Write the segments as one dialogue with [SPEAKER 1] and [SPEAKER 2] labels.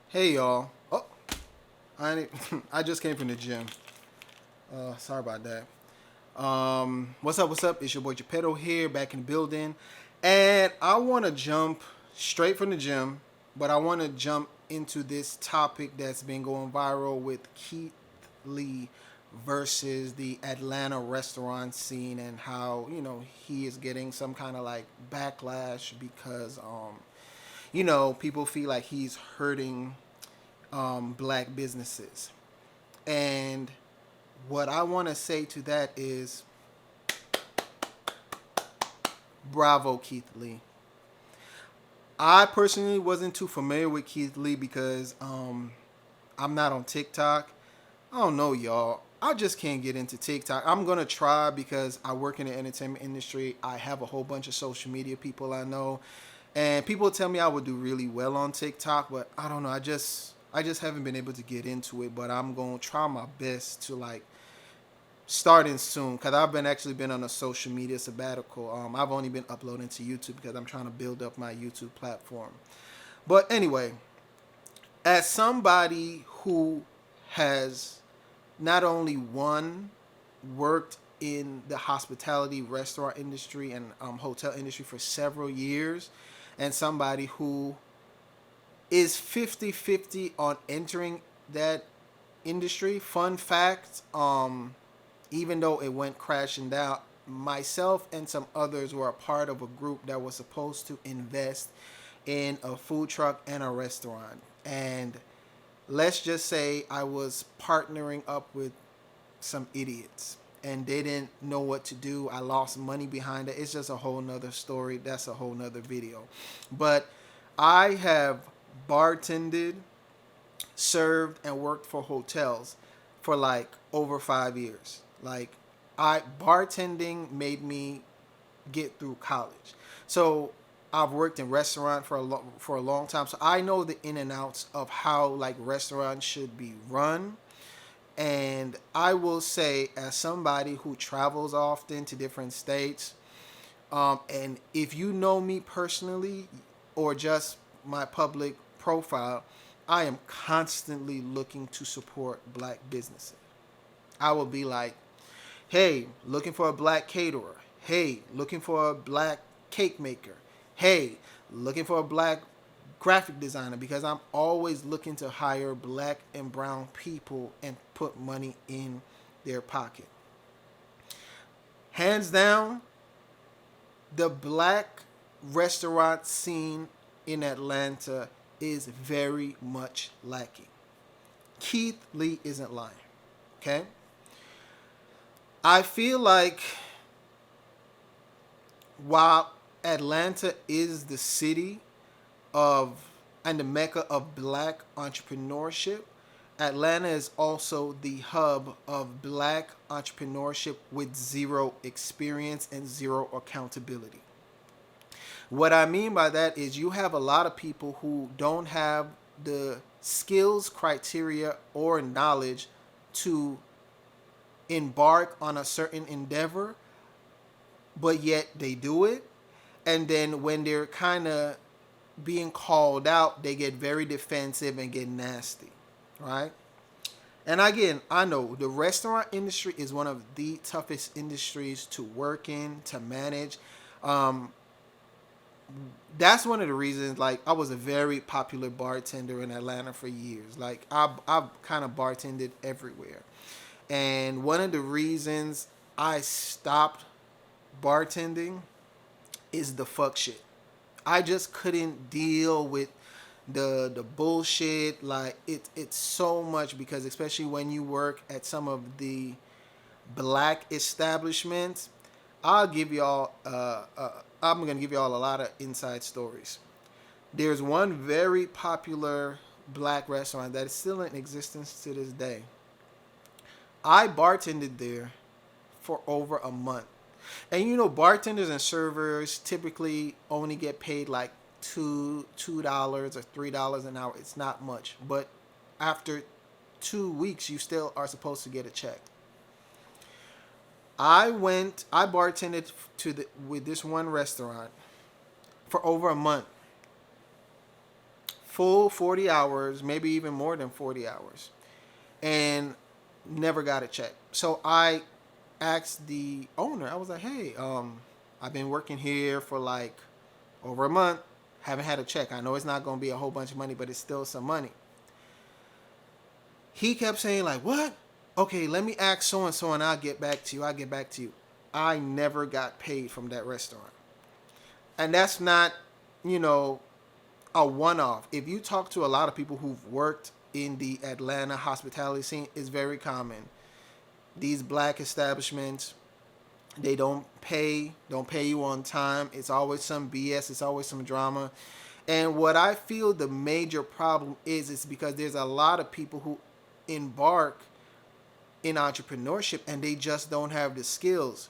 [SPEAKER 1] Hey y'all. Oh, I just came from the gym. Sorry about that. What's up? What's up? It's your boy Geppetto here, back in the building, and I want to jump straight from the gym, but I want to jump into this topic that's been going viral with Keith Lee versus the Atlanta restaurant scene and how he is getting some kind of like backlash because people feel like he's hurting black businesses. And what I want to say to that is bravo, Keith Lee. I personally wasn't too familiar with Keith Lee because I'm not on TikTok. I don't know, y'all. I just can't get into TikTok. I'm going to try because I work in the entertainment industry. I have a whole bunch of social media people I know. And people tell me I would do really well on TikTok, but I don't know. I just haven't been able to get into it, but I'm going to try my best to like starting soon because I've been actually been on a social media sabbatical. I've only been uploading to YouTube because I'm trying to build up my YouTube platform. But anyway, as somebody who has not only one worked in the hospitality restaurant industry and hotel industry for several years, and somebody who is 50-50 on entering that industry. Fun fact, even though it went crashing down, myself and some others were a part of a group that was supposed to invest in a food truck and a restaurant. And let's just say I was partnering up with some idiots and they didn't know what to do. I lost money behind it. It's just a whole nother story. That's a whole nother video. But I have bartended, served, and worked for hotels for like over 5 years. Like, I bartending made me get through college. So I've worked in restaurant for a long time. So I know the in and outs of how like restaurants should be run. And I will say, as somebody who travels often to different states, and if you know me personally or just my public profile, I am constantly looking to support black businesses. I will be like, hey, looking for a black caterer. Hey, looking for a black cake maker. Hey, looking for a black graphic designer because I'm always looking to hire black and brown people and put money in their pocket. Hands down, the black restaurant scene in Atlanta is very much lacking. Keith Lee isn't lying. Okay? I feel like while Atlanta is the city of and the mecca of black entrepreneurship, Atlanta is also the hub of black entrepreneurship with zero experience and zero accountability. What I mean by that is you have a lot of people who don't have the skills, criteria, or knowledge to embark on a certain endeavor, but yet they do it. And then when they're kind of being called out, they get very defensive and get nasty, right? And again, I know the restaurant industry is one of the toughest industries to work in, to manage. Um, that's one of the reasons. Like, I was a very popular bartender in Atlanta for years. Like, I've kind of bartended everywhere. And one of the reasons I stopped bartending is the fuck shit. I just couldn't deal with the bullshit. Like, it's so much because especially when you work at some of the black establishments, I'll give y'all I'm gonna give y'all a lot of inside stories. There's one very popular black restaurant that is still in existence to this day. I bartended there for over a month. And bartenders and servers typically only get paid like $2 or $3 an hour. It's not much. But after 2 weeks you still are supposed to get a check. I bartended with this one restaurant for over a month. full 40 hours, maybe even more than 40 hours, and never got a check. So I asked the owner, I was like, hey, I've been working here for like over a month, haven't had a check. I know it's not going to be a whole bunch of money, but it's still some money. He kept saying like, what? Okay, let me ask so and so and I'll get back to you. I'll get back to you. I never got paid from that restaurant. And that's not, you know, a one-off. If you talk to a lot of people who've worked in the Atlanta hospitality scene, it's very common. These black establishments, they don't pay you on time. It's always some BS. It's always some drama. And what I feel the major problem is because there's a lot of people who embark in entrepreneurship and they just don't have the skills.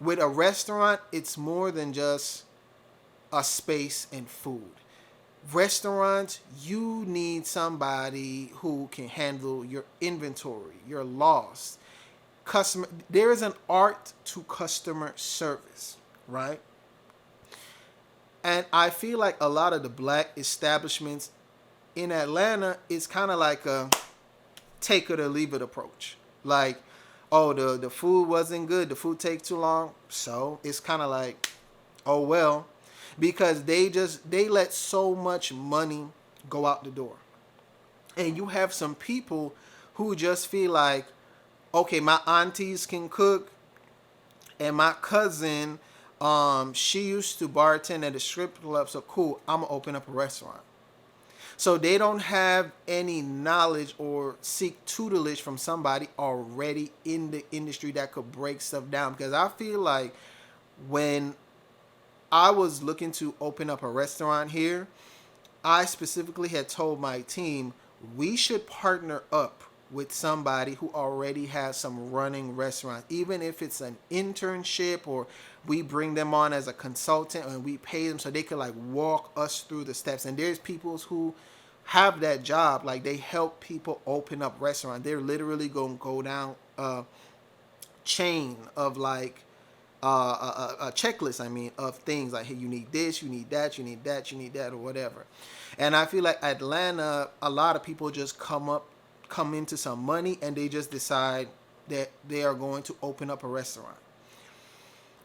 [SPEAKER 1] With a restaurant, it's more than just a space and food. Restaurants, you need somebody who can handle your inventory, your loss. Customer, there is an art to customer service, right? And I feel like a lot of the black establishments in Atlanta is kind of like a take it or leave it approach. Like, oh, the food wasn't good, the food takes too long, so it's kind of like, oh well, because they let so much money go out the door. And you have some people who just feel like, okay, my aunties can cook, and my cousin, she used to bartend at a strip club, so cool, I'm gonna open up a restaurant. So they don't have any knowledge or seek tutelage from somebody already in the industry that could break stuff down. Because I feel like when I was looking to open up a restaurant here, I specifically had told my team we should partner up with somebody who already has some running restaurants, even if it's an internship or we bring them on as a consultant and we pay them so they could like walk us through the steps. And there's people who have that job, like they help people open up restaurants. They're literally going to go down a chain of like a checklist, I mean, of things like, hey, you need this, you need that, you need that, you need that, or whatever. And I feel like Atlanta, a lot of people just come into some money and they just decide that they are going to open up a restaurant.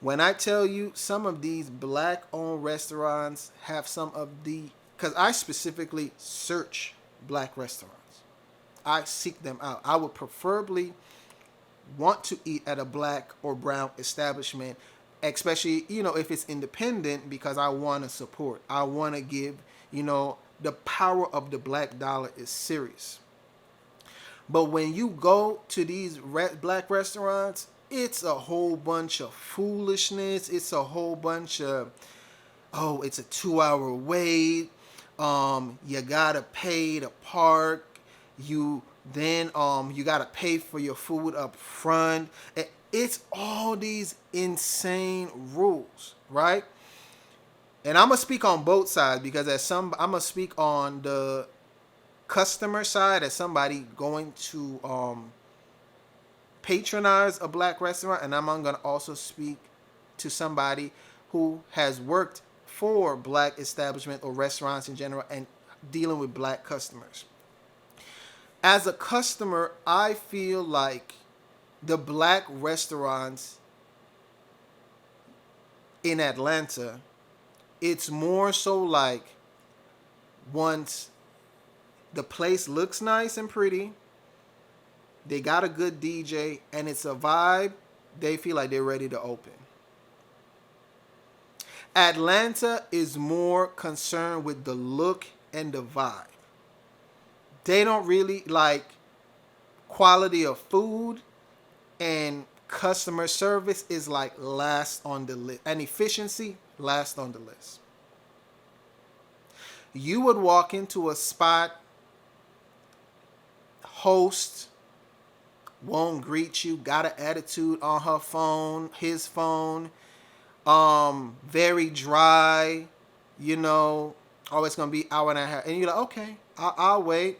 [SPEAKER 1] When I tell you some of these black owned restaurants have some of the, because I specifically search black restaurants, I seek them out. I would preferably want to eat at a black or brown establishment, especially, if it's independent, because I want to support. I want to give, the power of the black dollar is serious. But when you go to these black restaurants, it's a whole bunch of foolishness. It's a whole bunch of, oh, it's a 2-hour wait. You gotta pay to park. You gotta pay for your food up front. It's all these insane rules, right? And I'm gonna speak on both sides because I'm gonna speak on the customer side as somebody going to patronize a black restaurant, and I'm gonna also speak to somebody who has worked for black establishment or restaurants in general and dealing with black customers. As a customer, I feel like the black restaurants in Atlanta, it's more so like once the place looks nice and pretty, they got a good DJ, and it's a vibe, they feel like they're ready to open. Atlanta is more concerned with the look and the vibe. They don't really like quality of food, and customer service is like last on the list, and efficiency last on the list. You would walk into a spot, host won't greet you, got an attitude on her phone, his phone, very dry, always gonna be hour and a half, and you're like, okay, I'll wait.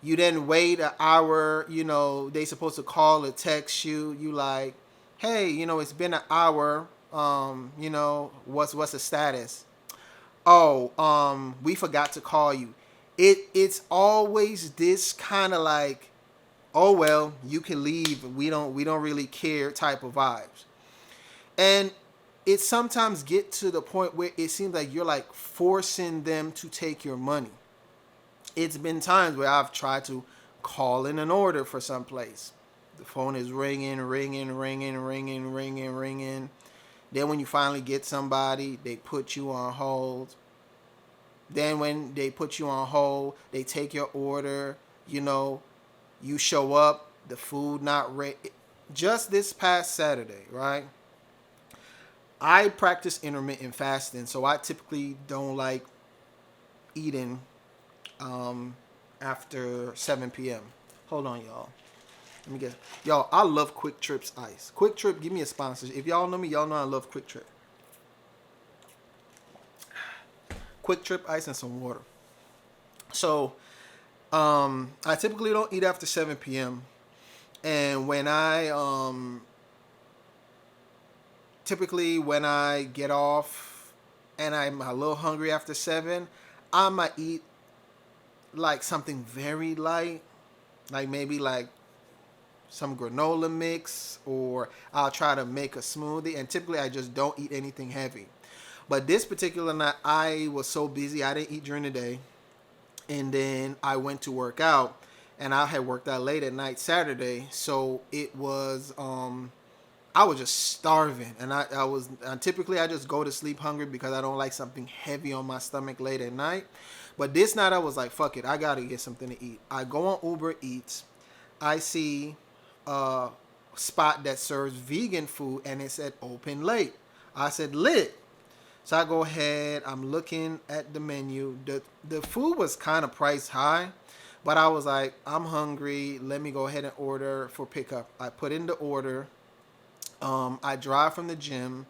[SPEAKER 1] You then wait an hour, they supposed to call or text you. You like, hey, it's been an hour. What's the status? Oh, we forgot to call you. It's always this kind of like, oh well, you can leave. We don't really care type of vibes. And it sometimes get to the point where it seems like you're like forcing them to take your money. It's been times where I've tried to call in an order for some place. The phone is ringing, ringing, ringing, ringing, ringing, ringing. Then when you finally get somebody, they put you on hold. Then when they put you on hold, they take your order. You know, you show up, the food not ready. Just this past Saturday, right? I practice intermittent fasting, so I typically don't like eating um, after 7 p.m. Hold on, y'all. Let me get y'all. I love Quick Trip's ice. Quick Trip, give me a sponsor. If y'all know me, y'all know I love Quick Trip. Quick Trip ice and some water. So I typically don't eat after 7 p.m. And when I get off and I'm a little hungry after 7, I might eat like something very light, like maybe like some granola mix, or I'll try to make a smoothie. And typically I just don't eat anything heavy. But this particular night, I was so busy, I didn't eat during the day. And then I went to work out, and I had worked out late at night Saturday. So I was just starving. And typically I just go to sleep hungry because I don't like something heavy on my stomach late at night. But this night I was like, fuck it, I gotta get something to eat. I go on Uber Eats. I see a spot that serves vegan food, and it said open late. I said lit. So I go ahead. I'm looking at the menu. The food was kind of priced high, but I was like, I'm hungry. Let me go ahead and order for pickup. I put in the order. I drive from the gym,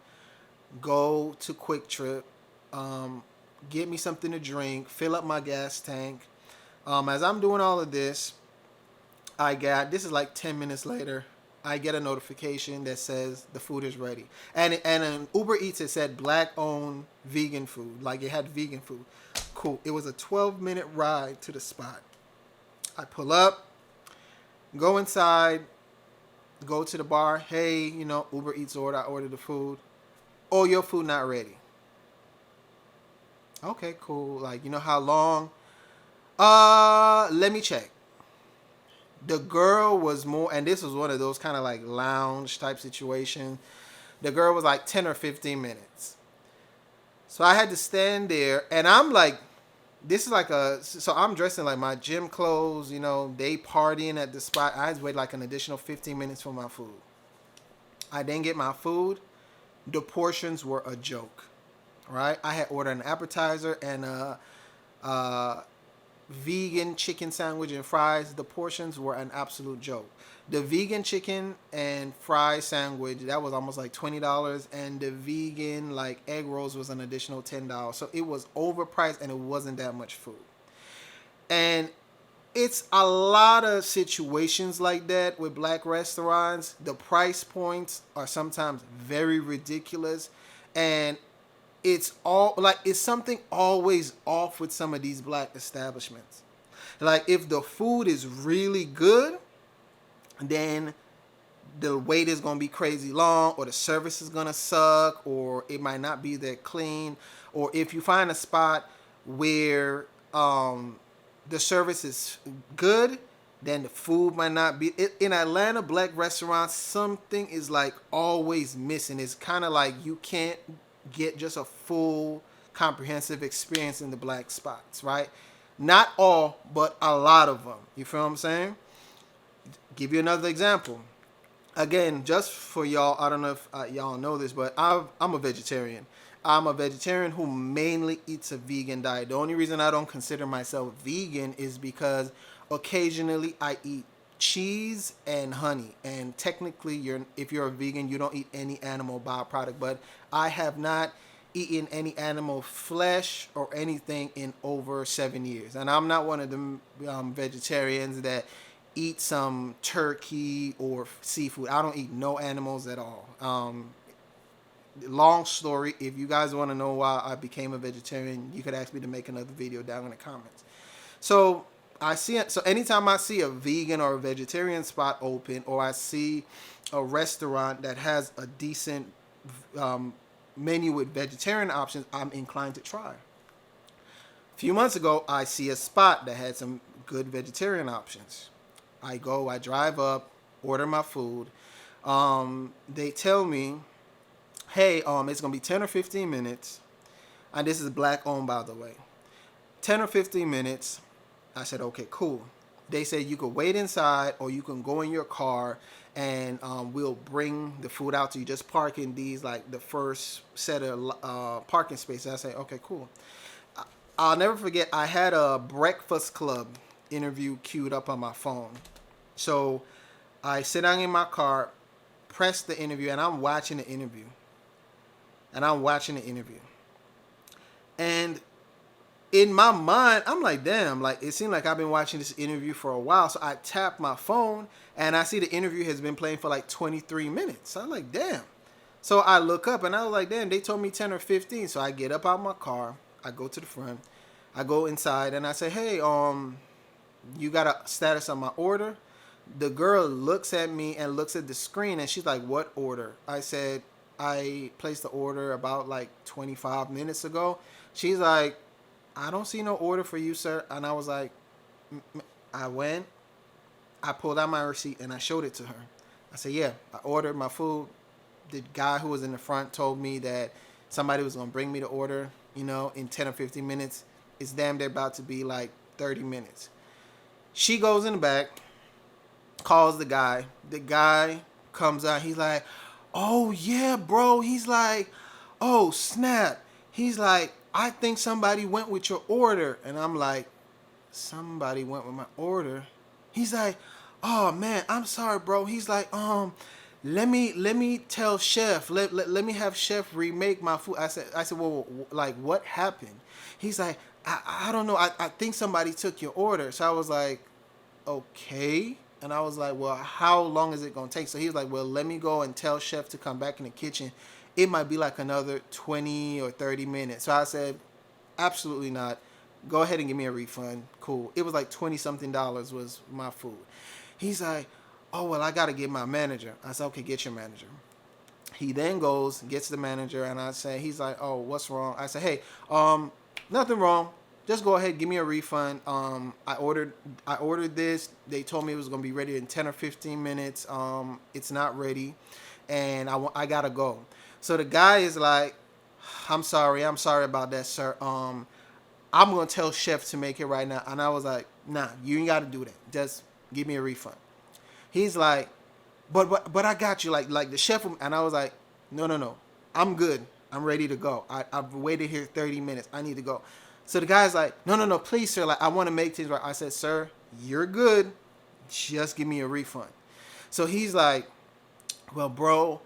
[SPEAKER 1] go to Quick Trip, um, get me something to drink, fill up my gas tank. As I'm doing all of this, this is like 10 minutes later. I get a notification that says the food is ready. And in Uber Eats it said black owned vegan food. Like it had vegan food. Cool. It was a 12-minute ride to the spot. I pull up, go inside, go to the bar. Hey, Uber Eats order. I ordered the food. Oh, your food not ready. Okay, cool. Like, you know how long? Let me check. The girl was more, and this was one of those kind of like lounge type situation. The girl was like 10 or 15 minutes. So I had to stand there, and I'm like, this is like so I'm dressed in like my gym clothes, they partying at the spot. I had to wait like an additional 15 minutes for my food. I didn't get my food. The portions were a joke, right? I had ordered an appetizer and a vegan chicken sandwich and fries. The portions were an absolute joke. The vegan chicken and fry sandwich, that was almost like $20, and the vegan like egg rolls was an additional $10. So it was overpriced, and it wasn't that much food. And it's a lot of situations like that with black restaurants. The price points are sometimes very ridiculous, and it's something always off with some of these black establishments. Like if the food is really good, then the wait is gonna be crazy long, or the service is gonna suck, or it might not be that clean. Or if you find a spot where the service is good, then the food might not be. In Atlanta, black restaurants, something is like always missing. It's kind of like you can't get just a full comprehensive experience in the black spots, right? Not all, but a lot of them. You feel what I'm saying? Give you another example. Again, just for y'all, I don't know if y'all know this, but I'm a vegetarian. I'm a vegetarian who mainly eats a vegan diet. The only reason I don't consider myself vegan is because occasionally I eat cheese and honey. And technically, if you're a vegan, you don't eat any animal byproduct. But I have not eaten any animal flesh or anything in over 7 years. And I'm not one of them vegetarians that eat some turkey or seafood. I don't eat no animals at all. long story. If you guys want to know why I became a vegetarian, you could ask me to make another video down in the comments. So I see it. So anytime I see a vegan or a vegetarian spot open, or I see a restaurant that has a decent menu with vegetarian options, I'm inclined to try. A few months ago, I see a spot that had some good vegetarian options. I go, I drive up, order my food. They tell me, hey, it's gonna be 10 or 15 minutes. And this is black owned, by the way. 10 or 15 minutes. I said, okay, cool. They said you could wait inside, or you can go in your car, and we'll bring the food out to you. Just park in these, like the first set of parking spaces. I say, okay, cool. I'll never forget, I had a Breakfast Club interview queued up on my phone. So I sit down in my car, press the interview, and I'm watching the interview. And in my mind, I'm like, damn, like it seemed like I've been watching this interview for a while. So I tap my phone, and I see the interview has been playing for like 23 minutes. So I'm like, damn. So I look up, and I was like, damn, they told me 10 or 15. So I get up out of my car, I go to the front, I go inside, and I say, hey, you got a status on my order? The girl looks at me and looks at the screen, and she's like, what order? I said, I placed the order about like 25 minutes ago. She's like, I don't see no order for you, sir. And I was like, I went, I pulled out my receipt, and I showed it to her. I said, yeah, I ordered my food. The guy who was in the front told me that somebody was going to bring me the order, in 10 or 15 minutes. It's damn near about to be like 30 minutes. She goes in the back, calls the guy. The guy comes out. He's like, oh, yeah, bro. He's like, oh, snap. He's like, I think somebody went with your order. And I'm like, somebody went with my order? He's like, oh, man, I'm sorry, bro. He's like, let me tell chef, let me have chef remake my food. I said, well, like, what happened? He's like, I don't know. I think somebody took your order. So I was like, okay. And I was like, well, how long is it going to take? So he was like, well, let me go and tell chef to come back in the kitchen. It might be like another 20 or 30 minutes. So I said, absolutely not. Go ahead and give me a refund. Cool. It was like 20 something dollars was my food. He's like, oh, well, I got to get my manager. I said, okay, get your manager. He then goes, gets the manager, and I say, he's like, oh, what's wrong? I said, hey, nothing wrong. Just go ahead, give me a refund. I ordered this. They told me it was gonna be ready in 10 or 15 minutes. It's not ready, and I gotta go. So the guy is like, I'm sorry about that, sir. I'm gonna tell chef to make it right now. And I was like, nah, you ain't gotta do that. Just give me a refund. He's like, but I got you, like the chef. And I was like, no, I'm good. I'm ready to go. I've waited here 30 minutes. I need to go. So the guy's like, no, please, sir. Like, I want to make things right. I said, sir, you're good. Just give me a refund. So he's like, well, bro,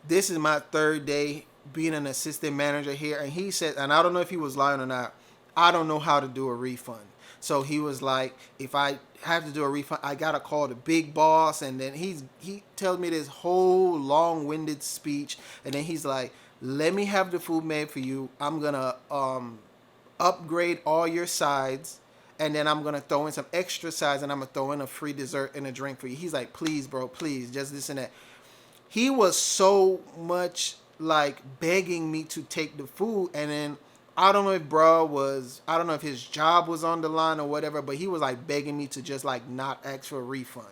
[SPEAKER 1] this is my third day being an assistant manager here. And he said, and I don't know if he was lying or not, I don't know how to do a refund. So he was like, if I have to do a refund, I got to call the big boss. And then he tells me this whole long-winded speech. And then he's like, let me have the food made for you. I'm going to upgrade all your sides, and then I'm gonna throw in some extra sides, and I'm gonna throw in a free dessert and a drink for you. He's like, please, bro, please, just this and that. He was so much like begging me to take the food, and then I don't know if his job was on the line or whatever, but he was like begging me to just like not ask for a refund.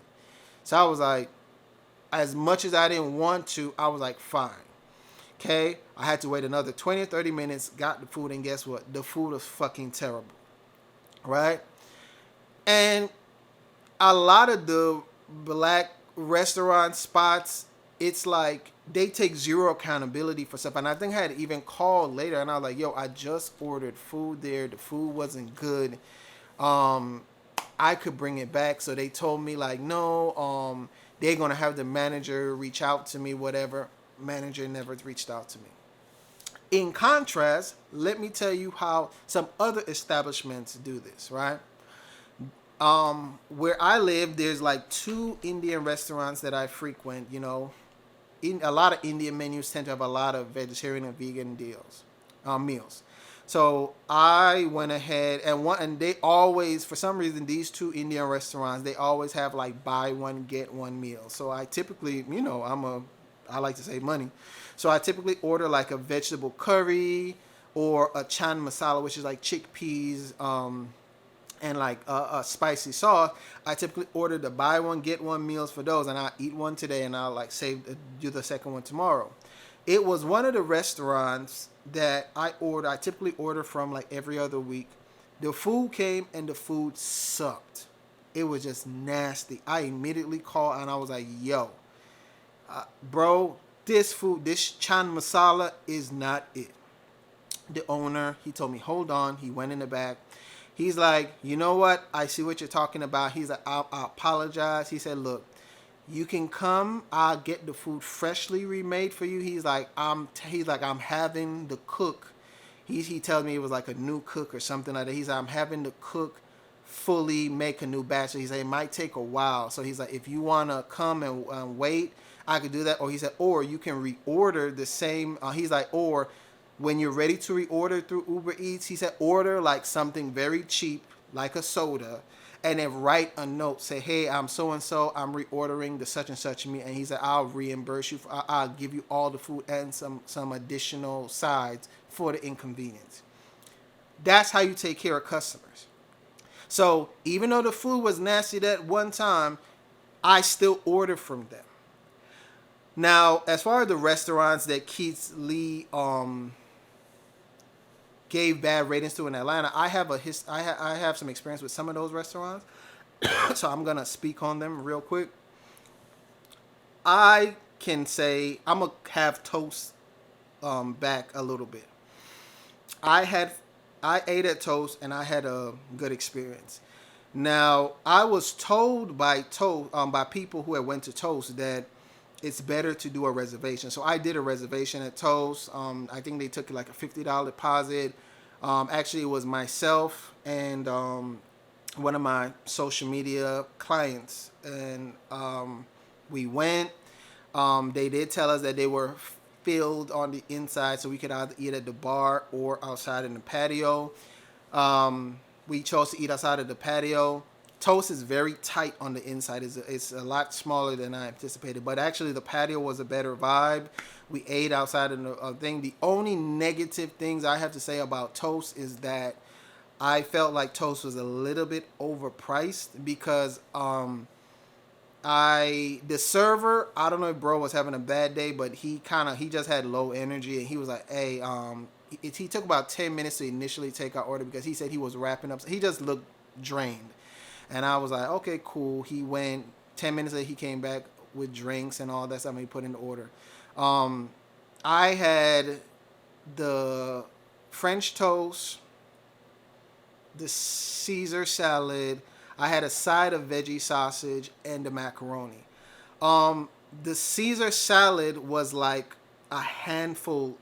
[SPEAKER 1] So I was like, as much as I didn't want to, I was like, fine. Okay, I had to wait another 20 or 30 minutes, got the food, and guess what? The food was fucking terrible, right? And a lot of the black restaurant spots, it's like they take zero accountability for stuff. And I think I had even called later, and I was like, yo, I just ordered food there. The food wasn't good. I could bring it back. So they told me, like, no, they're going to have the manager reach out to me, whatever. Manager never reached out to me. In contrast, let me tell you how some other establishments do this, right? Where I live, there's like 2 Indian restaurants that I frequent, a lot of Indian menus tend to have a lot of vegetarian and vegan meals. So I went ahead and they always, for some reason, these two Indian restaurants, they always have like buy one get one meal. So I typically, I like to save money, so I typically order like a vegetable curry or a chan masala, which is like chickpeas, and like a spicy sauce. I typically order the buy one get one meals for those, and I eat one today, and I'll like do the second one tomorrow. It was one of the restaurants that I typically order from like every other week. The food came and the food sucked. It was just nasty. I immediately called and I was like, "Yo, bro, this chan masala is not it." The owner, he told me, "Hold on." He went in the back. He's like, "You know what? I see what you're talking about." He's like, I apologize." He said, "Look, you can come. I'll get the food freshly remade for you." I'm having the cook. He tells me it was like a new cook or something like that. He's like, "I'm having the cook fully make a new batch." So he said it might take a while. So he's like, "If you wanna come and wait, I could do that." Or he said, "Or you can reorder the same." He's like, "Or when you're ready to reorder through Uber Eats," he said, "order like something very cheap, like a soda, and then write a note, say, 'Hey, I'm so and so. I'm reordering the such and such meal.'" And he said, "I'll reimburse you. I'll give you all the food and some additional sides for the inconvenience." That's how you take care of customers. So even though the food was nasty that one time, I still ordered from them. Now, as far as the restaurants that Keith Lee gave bad ratings to in Atlanta, I have some experience with some of those restaurants, so I'm gonna speak on them real quick. I can say I'm gonna have Toast back a little bit. I had I ate at Toast and I had a good experience. Now I was told by people who had went to Toast that it's better to do a reservation. So I did a reservation at Toast. I think they took like a $50 deposit. Actually, it was myself and one of my social media clients, and we went. They did tell us that they were filled on the inside, so we could either eat at the bar or outside in the patio. We chose to eat outside of the patio. Toast is very tight on the inside. It's a lot smaller than I anticipated, but actually the patio was a better vibe. We ate outside of the thing. The only negative things I have to say about Toast is that I felt like Toast was a little bit overpriced because the server, I don't know if bro was having a bad day, but he just had low energy, and he was like, "Hey, he took about 10 minutes to initially take our order because he said he was wrapping up. He just looked drained." And I was like, "Okay, cool." He went 10 minutes later. He came back with drinks and all that stuff. And he put in the order. I had the French toast, the Caesar salad. I had a side of veggie sausage and the macaroni. The Caesar salad was like a handful.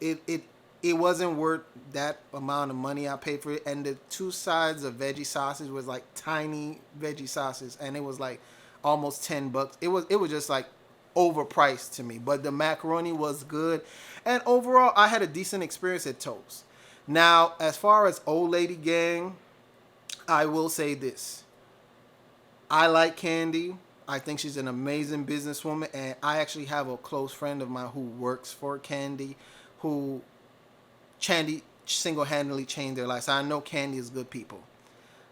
[SPEAKER 1] It wasn't worth that amount of money I paid for it. And the two sides of veggie sausage was like tiny veggie sausage, and it was like almost $10. It was just like overpriced to me. But the macaroni was good, and overall I had a decent experience at Toast. Now, as far as Old Lady Gang, I will say this: I like Candy. I think she's an amazing businesswoman, and I actually have a close friend of mine who works for Candy, who Candy single-handedly changed their life. So I know Candy is good people.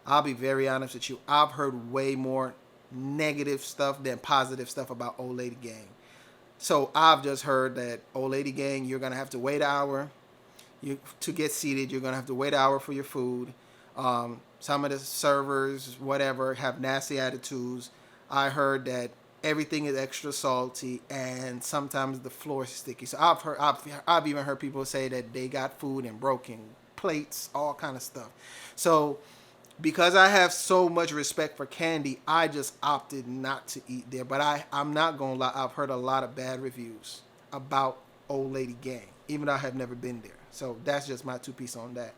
[SPEAKER 1] I'll be very honest with you. I've heard way more negative stuff than positive stuff about Old Lady Gang. So I've just heard that Old Lady Gang, you're gonna have to wait an hour. To get seated, you're gonna have to wait an hour for your food. Some of the servers, whatever, have nasty attitudes. I heard that everything is extra salty, and sometimes the floor is sticky. So I've even heard people say that they got food and broken plates, all kind of stuff. So because I have so much respect for Candy, I just opted not to eat there. But I'm not gonna lie, I've heard a lot of bad reviews about Old Lady Gang, even though I have never been there. So that's just my 2 piece on that.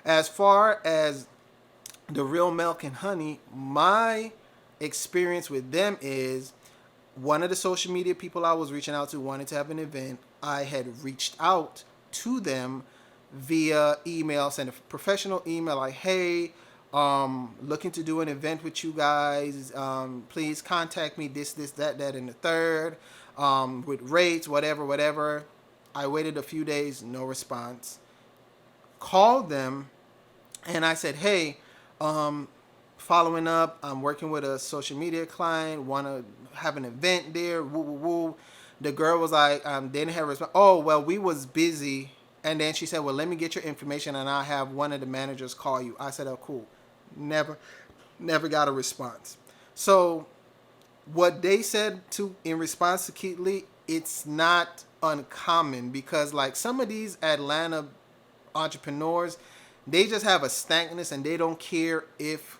[SPEAKER 1] As far as the Real Milk and Honey, my experience with them is one of the social media people I was reaching out to wanted to have an event. I had reached out to them via email, sent a professional email like, hey, looking to do an event with you guys. Please contact me this, that, and the third, with rates, whatever. I waited a few days, no response. Called them and I said, hey, following up, I'm working with a social media client, want to have an event there, woo, woo, woo. The girl was like, didn't have a response. Oh, well, we was busy. And then she said, well, let me get your information and I'll have one of the managers call you. I said, oh, cool. Never got a response. So what they said to in response to Keith Lee, it's not uncommon because like some of these Atlanta entrepreneurs, they just have a stankness and they don't care if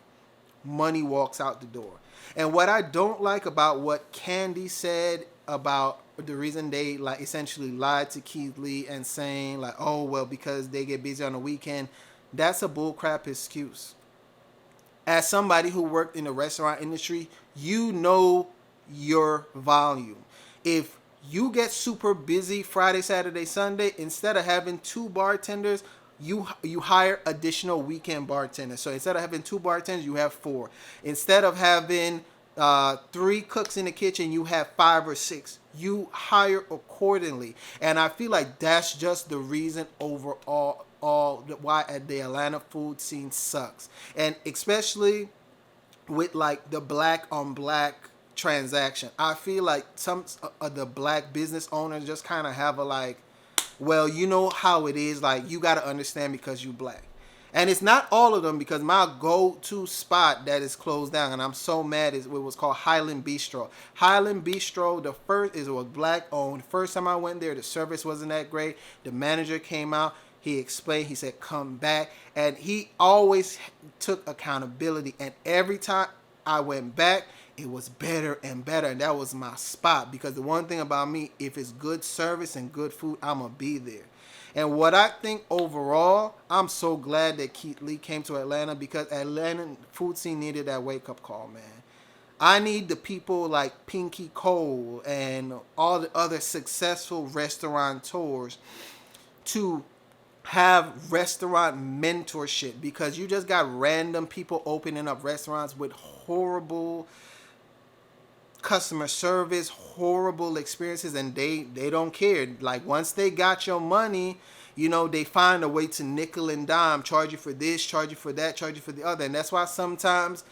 [SPEAKER 1] money walks out the door. And what I don't like about what Candy said about the reason they like essentially lied to Keith Lee and saying like, oh well, because they get busy on the weekend, that's a bullcrap excuse. As somebody who worked in the restaurant industry, you know your volume. If you get super busy Friday, Saturday, Sunday, instead of having two bartenders, you hire additional weekend bartenders. So instead of having two bartenders, you have four. Instead of having 3 cooks in the kitchen, you have 5 or 6. You hire accordingly. And I feel like that's just the reason overall why the Atlanta food scene sucks. And especially with like the black on black transaction. I feel like some of the black business owners just kind of have a like, well, you know how it is, like you got to understand because you black. And it's not all of them because my go-to spot that is closed down and I'm so mad is what was called Highland Bistro. Highland Bistro, the first is was black owned. First time I went there, the service wasn't that great. The manager came out. He explained, he said, come back. And he always took accountability. And every time I went back, it was better and better. And that was my spot. Because the one thing about me, if it's good service and good food, I'm going to be there. And what I think overall, I'm so glad that Keith Lee came to Atlanta because Atlanta food scene needed that wake-up call, man. I need the people like Pinky Cole and all the other successful restaurateurs to have restaurant mentorship because you just got random people opening up restaurants with horrible customer service, horrible experiences, and they don't care. Like once they got your money, you know, they find a way to nickel and dime, charge you for this, charge you for that, charge you for the other. And that's why sometimes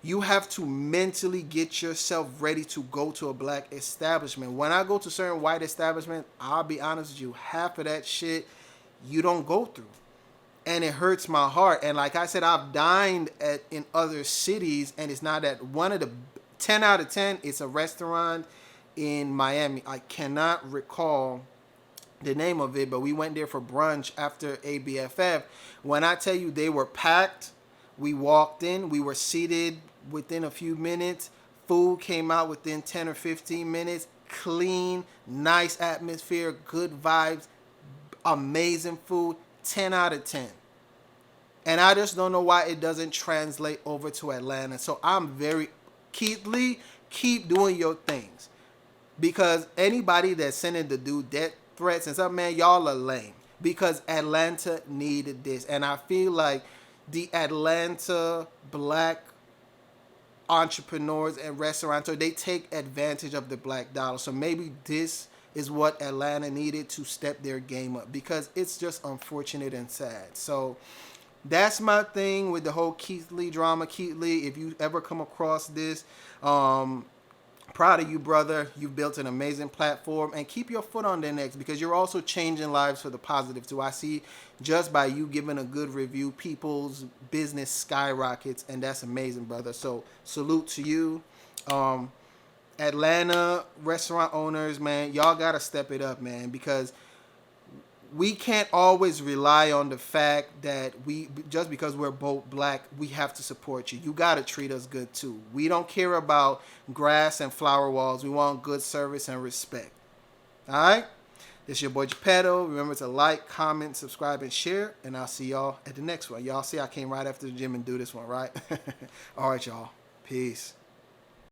[SPEAKER 1] you have to mentally get yourself ready to go to a black establishment. When I go to certain white establishments, I'll be honest with you, half of that shit you don't go through. And it hurts my heart. And like I said, I've dined in other cities, and it's not that one of the 10 out of 10, it's a restaurant in Miami. I cannot recall the name of it, but we went there for brunch after ABFF. When I tell you they were packed, we walked in, we were seated within a few minutes. Food came out within 10 or 15 minutes. Clean, nice atmosphere, good vibes, amazing food, 10 out of 10. And I just don't know why it doesn't translate over to Atlanta. So I'm very, Keith Lee, keep doing your things. Because anybody that's sending the dude death threats and stuff, man, y'all are lame. Because Atlanta needed this. And I feel like the Atlanta black entrepreneurs and restaurateurs, they take advantage of the black dollar. So maybe this is what Atlanta needed to step their game up because it's just unfortunate and sad. So that's my thing with the whole Keith Lee drama. Keith Lee, if you ever come across this, proud of you, brother. You've built an amazing platform and keep your foot on their necks because you're also changing lives for the positive too. I see just by you giving a good review, people's business skyrockets, and that's amazing, brother. So salute to you. Atlanta restaurant owners, man, y'all gotta step it up, man, because we can't always rely on the fact that we just because we're both black, we have to support you. You gotta treat us good too. We don't care about grass and flower walls. We want good service and respect. All right, this is your boy Geppetto. Remember to like, comment, subscribe, and share, and I'll see y'all at the next one. Y'all see I came right after the gym and do this one, right? All right, y'all. Peace.